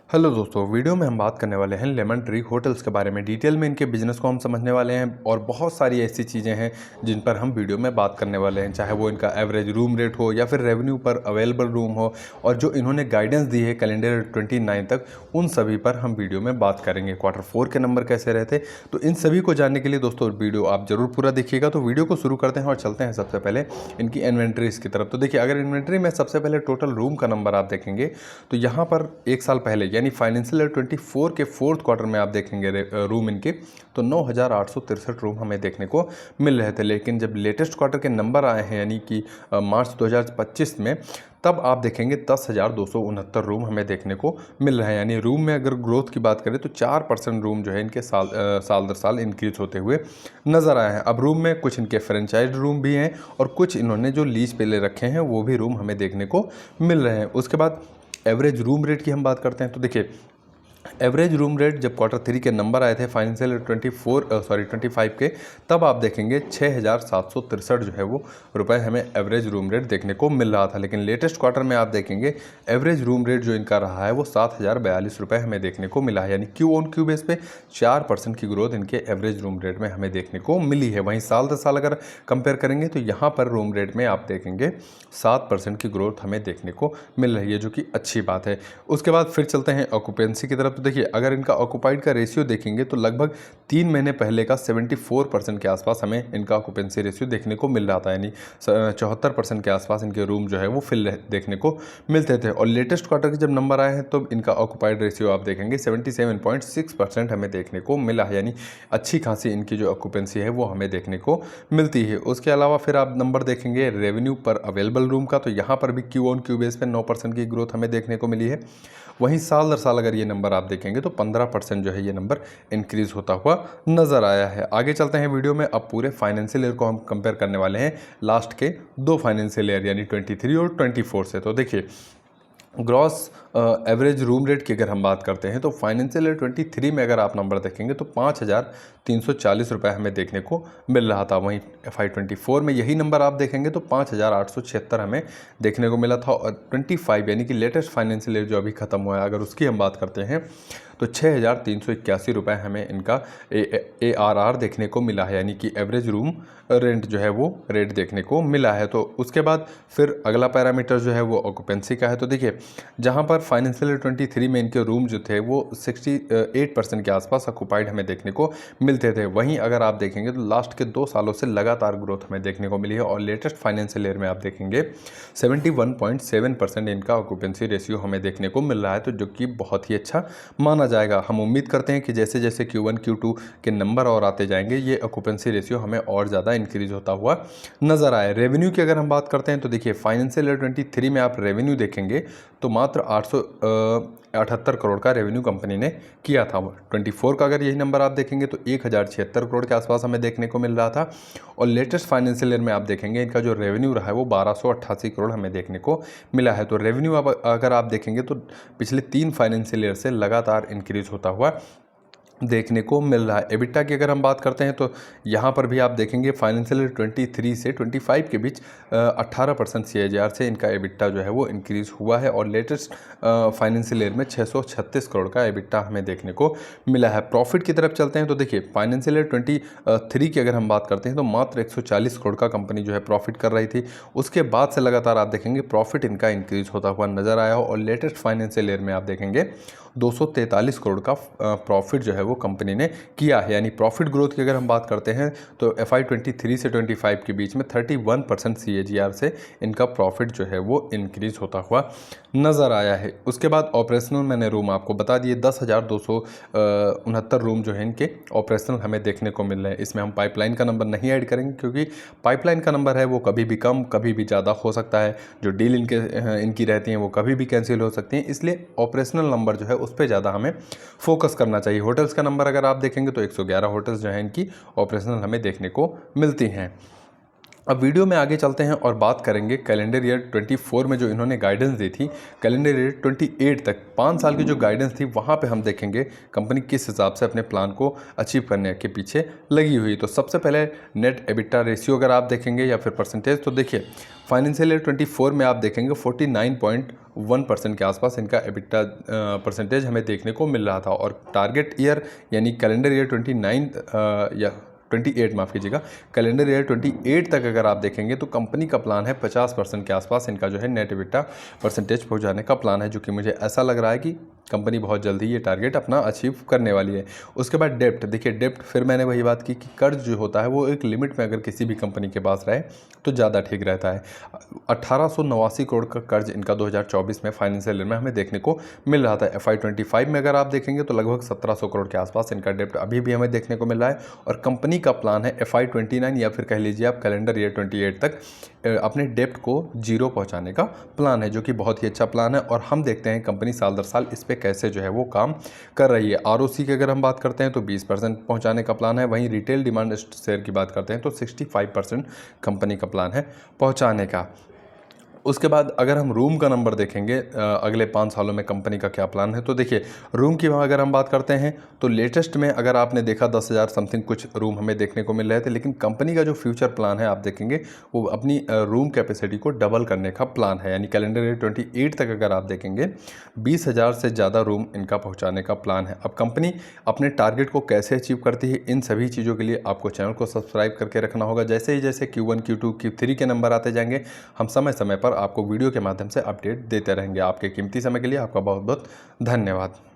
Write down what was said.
Hello दोस्तों, video में हम बात करने वाले हैं लेमन ट्री होटल्स के बारे में। डिटेल में इनके बिजनेस को हम समझने वाले हैं और बहुत सारी ऐसी चीज़ें हैं जिन पर हम वीडियो में बात करने वाले हैं, चाहे वो इनका एवरेज रूम रेट हो या फिर रेवेन्यू पर अवेलेबल रूम हो, और जो इन्होंने गाइडेंस दी है कैलेंडर 29 तक, उन सभी पर हम वीडियो में बात करेंगे। Q4 के नंबर कैसे रहते, तो इन सभी को जानने के लिए दोस्तों वीडियो आप जरूर पूरा देखिएगा। तो वीडियो को शुरू करते हैं और चलते हैं सबसे पहले इनकी इन्वेंट्रीज की तरफ। तो देखिए, अगर इन्वेंट्री में सबसे पहले टोटल रूम का नंबर आप देखेंगे तो यहाँ पर एक साल पहले यानी फाइनेंशियल ईयर 24 के फोर्थ क्वार्टर में आप देखेंगे रूम इनके तो 9,863 रूम हमें देखने को मिल रहे थे। लेकिन जब लेटेस्ट क्वार्टर के नंबर आए हैं यानी कि मार्च 2025 में, तब आप देखेंगे 10,269 रूम हमें देखने को मिल रहे हैं। यानी रूम में अगर ग्रोथ की बात करें तो 4% रूम जो है इनके साल दर साल इंक्रीज होते हुए नज़र आए हैं। अब रूम में कुछ इनके फ्रेंचाइज रूम भी हैं और कुछ इन्होंने जो लीज पे ले रखे हैं वो भी रूम हमें देखने को मिल रहे हैं। उसके बाद एवरेज रूम रेट की हम बात करते हैं तो देखिए, एवरेज रूम रेट जब Q3 के नंबर आए थे फाइनेंशियल 25 के, तब आप देखेंगे 6,763 जो है वो रुपए हमें एवरेज रूम रेट देखने को मिल रहा था। लेकिन लेटेस्ट क्वार्टर में आप देखेंगे एवरेज रूम रेट जो इनका रहा है वो 7,042 रुपये हमें देखने को मिला है। यानी क्यू ऑन क्यू बेस पे 4% की ग्रोथ इनके एवरेज रूम रेट में हमें देखने को मिली है। वहीं साल दर साल अगर कंपेयर करेंगे तो यहाँ पर रूम रेट में आप देखेंगे 7% की ग्रोथ हमें देखने को मिल रही है, जो कि अच्छी बात है। उसके बाद फिर चलते हैं ऑक्यूपेंसी की तरफ। तो देखिए, अगर इनका ऑक्यूपाइड का रेशियो देखेंगे तो लगभग 3 महीने पहले का 74% के आसपास हमें इनका ऑक्यूपेंसी रेशियो देखने को मिल रहा था। यानी 74% के आसपास इनके रूम जो है वो फिल देखने को मिलते थे। और लेटेस्ट क्वार्टर के जब नंबर आए हैं तो इनका ऑक्यूपाइड रेशियो आप देखेंगे 77.6% हमें देखने को मिला है। यानी अच्छी खासी इनकी जो ऑक्यूपेंसी है वो हमें देखने को मिलती है। उसके अलावा फिर आप नंबर देखेंगे रेवेन्यू पर अवेलेबल रूम का, तो यहाँ पर भी क्यू ऑन क्यू बेस पे 9% की ग्रोथ हमें देखने को मिली है। वहीं साल दर साल अगर ये नंबर आप देखेंगे तो 15% जो है ये नंबर इंक्रीज होता हुआ नज़र आया है। आगे चलते हैं वीडियो में। अब पूरे फाइनेंशियल ईयर को हम कंपेयर करने वाले हैं लास्ट के 2 फाइनेंशियल ईयर यानी 23 और 24 से। तो देखिए, ग्रॉस एवरेज रूम रेट की अगर हम बात करते हैं तो फाइनेंशियल ईयर 23 में अगर आप नंबर देखेंगे तो 5,340 रुपये हमें देखने को मिल रहा था। वहीं FY24 में यही नंबर आप देखेंगे तो 5,876 हमें देखने को मिला था। और 25 यानी कि लेटेस्ट फाइनेंशियल ईयर जो अभी ख़त्म हुआ है, अगर उसकी हम बात करते हैं तो 6,381 रुपये हमें इनका ARR देखने को मिला है। यानी कि एवरेज रूम रेंट जो है वो रेट देखने को मिला है। तो उसके बाद फिर अगला पैरामीटर जो है वो ऑक्यूपेंसी का है। तो देखिए, जहां पर फाइनेंशियल 23 में इनके रूम जो थे वो 68% के आसपास ऑक्यूपाइड हमें देखने को मिलते थे। वहीं अगर आप देखेंगे तो लास्ट के 2 सालों से लगातार ग्रोथ हमें देखने को मिली है। और लेटेस्ट फाइनेंशियल ईयर में आप देखेंगे 71.7% इनका ऑक्यूपेंसी रेशियो हमें देखने को मिल रहा है, तो जो कि बहुत ही अच्छा माना जाएगा। हम उम्मीद करते हैं कि जैसे जैसे Q1 Q2 के नंबर और आते जाएंगे ये ऑक्यूपेंसी रेशियो हमें और ज़्यादा इंक्रीज होता हुआ नज़र आए। रेवेन्यू की अगर हम बात करते हैं तो देखिए, फाइनेंशियल ईयर 23 में आप रेवेन्यू देखेंगे तो मात्र 878 करोड़ का रेवेन्यू कंपनी ने किया था। 24 का अगर यही नंबर आप देखेंगे तो 1,076 करोड़ के आसपास हमें देखने को मिल रहा था। और लेटेस्ट फाइनेंशियल ईयर में आप देखेंगे इनका जो रेवेन्यू रहा है वो 1,288 करोड़ हमें देखने को मिला है। तो रेवेन्यू अब अगर आप देखेंगे तो पिछले 3 फाइनेंशियल ईयर से लगातार इंक्रीज होता हुआ देखने को मिल रहा है। एबिटा की अगर हम बात करते हैं तो यहाँ पर भी आप देखेंगे फाइनेंशियल ईयर 23 से 25 के बीच 18% CAGR से इनका एबिटा जो है वो इंक्रीज़ हुआ है। और लेटेस्ट फाइनेंशियल ईयर में 636 करोड़ का एबिटा हमें देखने को मिला है। प्रॉफिट की तरफ चलते हैं तो देखिए, फाइनेंशियल ईयर 23 की अगर हम बात करते हैं तो मात्र 140 करोड़ का कंपनी जो है प्रॉफिट कर रही थी। उसके बाद से लगातार आप देखेंगे प्रॉफिट इनका इंक्रीज होता हुआ नज़र आया हो। और लेटेस्ट फाइनेंशियल ईयर में आप देखेंगे 243 करोड़ का प्रॉफिट जो है वो कंपनी ने किया है। यानी प्रॉफिट ग्रोथ की अगर हम बात करते हैं तो FY23 से 25 के बीच में 31% CAGR से इनका प्रॉफिट जो है वो इंक्रीज होता हुआ नज़र आया है। उसके बाद ऑपरेशनल मैंने रूम आपको बता दिए, 10,269 रूम जो है इनके ऑपरेशनल हमें देखने को मिल रहे हैं। इसमें हम पाइपलाइन का नंबर नहीं ऐड करेंगे क्योंकि पाइपलाइन का नंबर है वो कभी भी कम कभी भी ज़्यादा हो सकता है। जो डील इनकी रहती हैं वो कभी भी कैंसिल हो सकती हैं, इसलिए ऑपरेशनल नंबर जो है उस पर ज़्यादा हमें फोकस करना चाहिए। होटल्स का नंबर अगर आप देखेंगे तो 111 होटल्स जो हैं इनकी ऑपरेशनल हमें देखने को मिलती हैं। अब वीडियो में आगे चलते हैं और बात करेंगे कैलेंडर ईयर 24 में जो इन्होंने गाइडेंस दी थी, कैलेंडर ईयर 28 तक 5 साल की जो गाइडेंस थी वहाँ पे हम देखेंगे कंपनी किस हिसाब से अपने प्लान को अचीव करने के पीछे लगी हुई। तो सबसे पहले नेट एबिटा रेशियो अगर आप देखेंगे या फिर परसेंटेज, तो देखिए फाइनेंशियल ईयर 24 में आप देखेंगे 49.1% के आसपास इनका एबिटा परसेंटेज हमें देखने को मिल रहा था। और टारगेट ईयर यानी कैलेंडर ईयर 28 माफ़ कीजिएगा, कैलेंडर ईयर 28 तक अगर आप देखेंगे तो कंपनी का प्लान है 50% के आसपास इनका जो है नेट एबिटा परसेंटेज पहुंचाने का प्लान है, जो कि मुझे ऐसा लग रहा है कि कंपनी बहुत जल्दी ये टारगेट अपना अचीव करने वाली है। उसके बाद डेप्ट, देखिए डेप्ट फिर मैंने वही बात की कि कर्ज जो होता है वो एक लिमिट में अगर किसी भी कंपनी के पास रहे तो ज़्यादा ठीक रहता है। 1889 करोड़ का कर्ज इनका 2024 में फाइनेंशियल ईयर में हमें देखने को मिल रहा था। FY25 में अगर आप देखेंगे तो लगभग 1700 करोड़ के आसपास इनका डेप्ट अभी भी हमें देखने को मिल रहा है। और कंपनी का प्लान है FY29 या फिर कह लीजिए आप कैलेंडर ईयर 28 तक अपने डेप्ट को जीरो पहुंचाने का प्लान है, जो कि बहुत ही अच्छा प्लान है। और हम देखते हैं कंपनी साल दर साल इस पे कैसे जो है वो काम कर रही है। ROC की अगर हम बात करते हैं तो 20% पहुंचाने का प्लान है। वहीं रिटेल डिमांड शेयर की बात करते हैं तो 65% कंपनी का प्लान है पहुंचाने का। उसके बाद अगर हम रूम का नंबर देखेंगे अगले 5 सालों में कंपनी का क्या प्लान है, तो देखिए रूम की अगर हम बात करते हैं तो लेटेस्ट में अगर आपने देखा 10,000 समथिंग कुछ रूम हमें देखने को मिल रहे थे, लेकिन कंपनी का जो फ्यूचर प्लान है आप देखेंगे वो अपनी रूम कैपेसिटी को डबल करने का प्लान है। यानी कैलेंडर ईयर 28 तक अगर आप देखेंगे 20,000 से ज़्यादा रूम इनका पहुँचाने का प्लान है। अब कंपनी अपने टारगेट को कैसे अचीव करती है, इन सभी चीज़ों के लिए आपको चैनल को सब्सक्राइब करके रखना होगा। जैसे Q1, Q2, Q3 के नंबर आते जाएंगे हम समय समय पर आपको वीडियो के माध्यम से अपडेट देते रहेंगे। आपके कीमती समय के लिए आपका बहुत बहुत धन्यवाद।